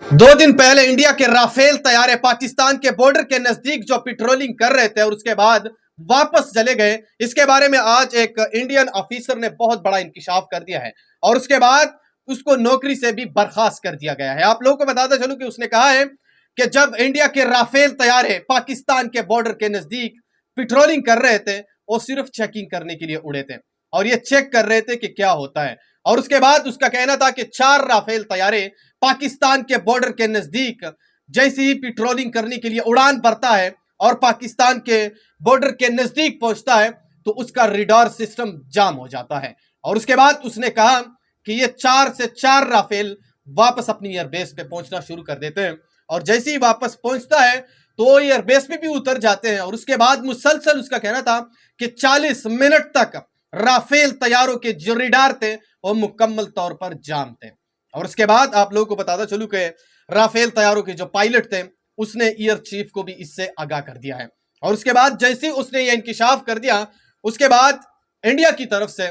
दो दिन पहले इंडिया के राफेल तैयारे पाकिस्तान के बॉर्डर के नजदीक जो पेट्रोलिंग कर रहे थे और उसके बाद वापस चले गए, इसके बारे में आज एक इंडियन ऑफिसर ने बहुत बड़ा इंकशाफ कर दिया है और उसके बाद उसको नौकरी से भी बर्खास्त कर दिया गया है। आप लोगों को बताता चलूं कि उसने कहा है कि जब इंडिया के राफेल तैयारे पाकिस्तान के बॉर्डर के नजदीक पेट्रोलिंग कर रहे थे, वो सिर्फ चेकिंग करने के लिए उड़े थे और ये चेक कर रहे थे कि क्या होता है। और उसके बाद उसका कहना था कि 4 राफेल तैयारे पाकिस्तान के बॉर्डर के नजदीक जैसे ही पेट्रोलिंग करने के लिए उड़ान भरता है और पाकिस्तान के बॉर्डर के नजदीक पहुंचता है तो उसका रेडार सिस्टम जाम हो जाता है। और उसके बाद उसने कहा कि ये 4 से 4 राफेल वापस अपनी एयरबेस पे पहुंचना शुरू कर देते हैं और जैसे ही वापस पहुंचता है तो एयरबेस पे भी उतर जाते हैं। और उसके बाद मुसलसल उसका कहना था कि 40 मिनट तक राफेल तैयारों के जो रेडार थे वो मुकम्मल तौर पर जाम थे। और उसके बाद आप लोगों को बताता चलूं कि राफेल तैयारों के जो पायलट थे उसने एयर चीफ को भी इससे आगाह कर दिया है। और उसके बाद जैसे उसने ये इंकशाफ कर दिया, उसके बाद इंडिया की तरफ से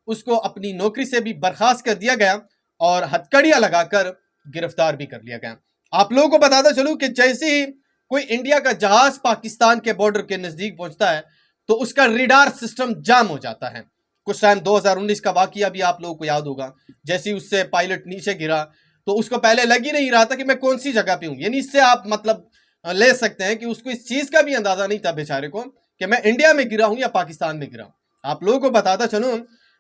उसको अपनी नौकरी से भी बर्खास्त कर दिया गया और हथकड़ियां लगाकर गिरफ्तार भी कर लिया गया। आप लोगों को बताता चलूं कि जैसे ही कोई इंडिया का जहाज पाकिस्तान के बॉर्डर के नजदीक पहुंचता है तो उसका रेडार सिस्टम जाम हो जाता है। कुछ टाइम 2019 का वाकया भी आप लोगों को याद होगा, जैसे ही उससे पायलट नीचे गिरा तो उसको पहले लग ही नहीं रहा था कि मैं कौन सी जगह पे हूं। यानी इससे आप मतलब ले सकते हैं कि उसको इस चीज का भी अंदाजा नहीं था बेचारे को कि मैं इंडिया में गिरा हूं या पाकिस्तान में गिरा हूं। आप लोगों को बताता चलूं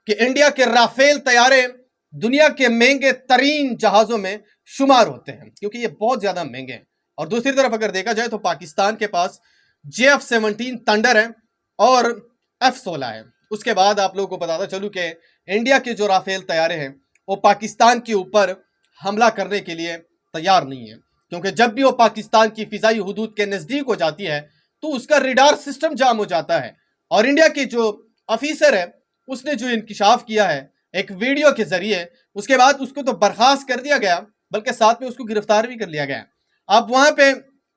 कि इंडिया के राफेल तैयारे दुनिया के महंगे तरीन जहाजों में शुमार होते हैं क्योंकि ये बहुत ज्यादा महंगे हैं। और दूसरी तरफ अगर देखा जाए तो पाकिस्तान के पास JF-17 थंडर है और F-16 है। उसके बाद आप लोगों को बताता चलूं कि इंडिया के जो राफेल तैयारे हैं वो पाकिस्तान के ऊपर हमला करने के लिए तैयार नहीं है क्योंकि जब भी वो पाकिस्तान की फिजाई हुदूद के नजदीक हो जाती है तो उसका रेडार सिस्टम जाम हो जाता है। और इंडिया के जो ऑफिसर है उसने जो इंकशाफ किया है एक वीडियो के जरिए, उसके बाद उसको तो बर्खास्त कर दिया गया बल्कि साथ में उसको गिरफ्तार भी कर लिया गया। अब वहां पे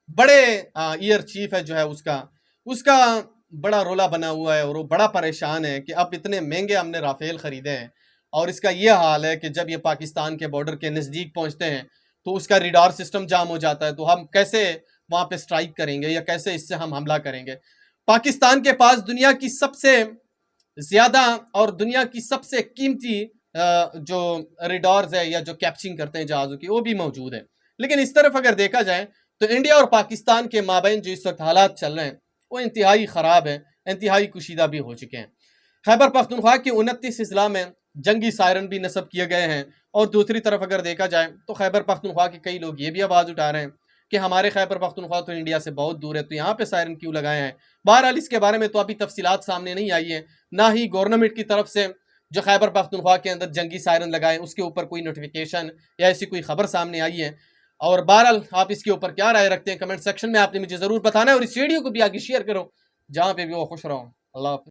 बड़े एयर चीफ है जो है उसका बड़ा रोला बना हुआ है और वो बड़ा परेशान है कि अब इतने महंगे हमने राफेल खरीदे हैं और इसका ये हाल है कि जब ये पाकिस्तान के बॉर्डर के नज़दीक पहुंचते हैं तो उसका रेडार सिस्टम जाम हो जाता है, तो हम कैसे वहां पे स्ट्राइक करेंगे या कैसे इससे हम हमला करेंगे। पाकिस्तान के पास दुनिया की सबसे ज्यादा और दुनिया की सबसे कीमती जो रेडार्स है या जो कैप्चरिंग करते हैं जहाज़ों की वो भी मौजूद है। लेकिन इस तरफ अगर देखा जाए तो इंडिया और पाकिस्तान के माबैन जो इस वक्त हालात चल रहे हैं वो इंतहाई ख़राब है, इंतहाई कुशीदा भी हो चुके हैं। खैबर पख्तूनख्वा के 29 अजला में जंगी सायरन भी नस्ब किए गए हैं और दूसरी तरफ अगर देखा जाए तो खैबर पख्तूनख्वा के कई लोग ये भी आवाज़ उठा रहे हैं कि हमारे खैबर पख्तूनख्वा तो इंडिया से बहुत दूर है तो यहाँ पे सायरन क्यों लगाए हैं। बहरहाल इसके बारे में तो अभी तफसीलात सामने नहीं आई है, ना ही गवर्नमेंट की तरफ से जो खैबर पख्तूनख्वा के अंदर जंगी सायरन लगाए उसके ऊपर कोई नोटिफिकेशन या ऐसी कोई खबर सामने आई है। और बहरहाल आप इसके ऊपर क्या राय रखते हैं कमेंट सेक्शन में आपने मुझे ज़रूर बताना है और इस वीडियो को भी आगे शेयर करो जहाँ पे भी वो खुश रहो। अल्लाह हाफ़िज़।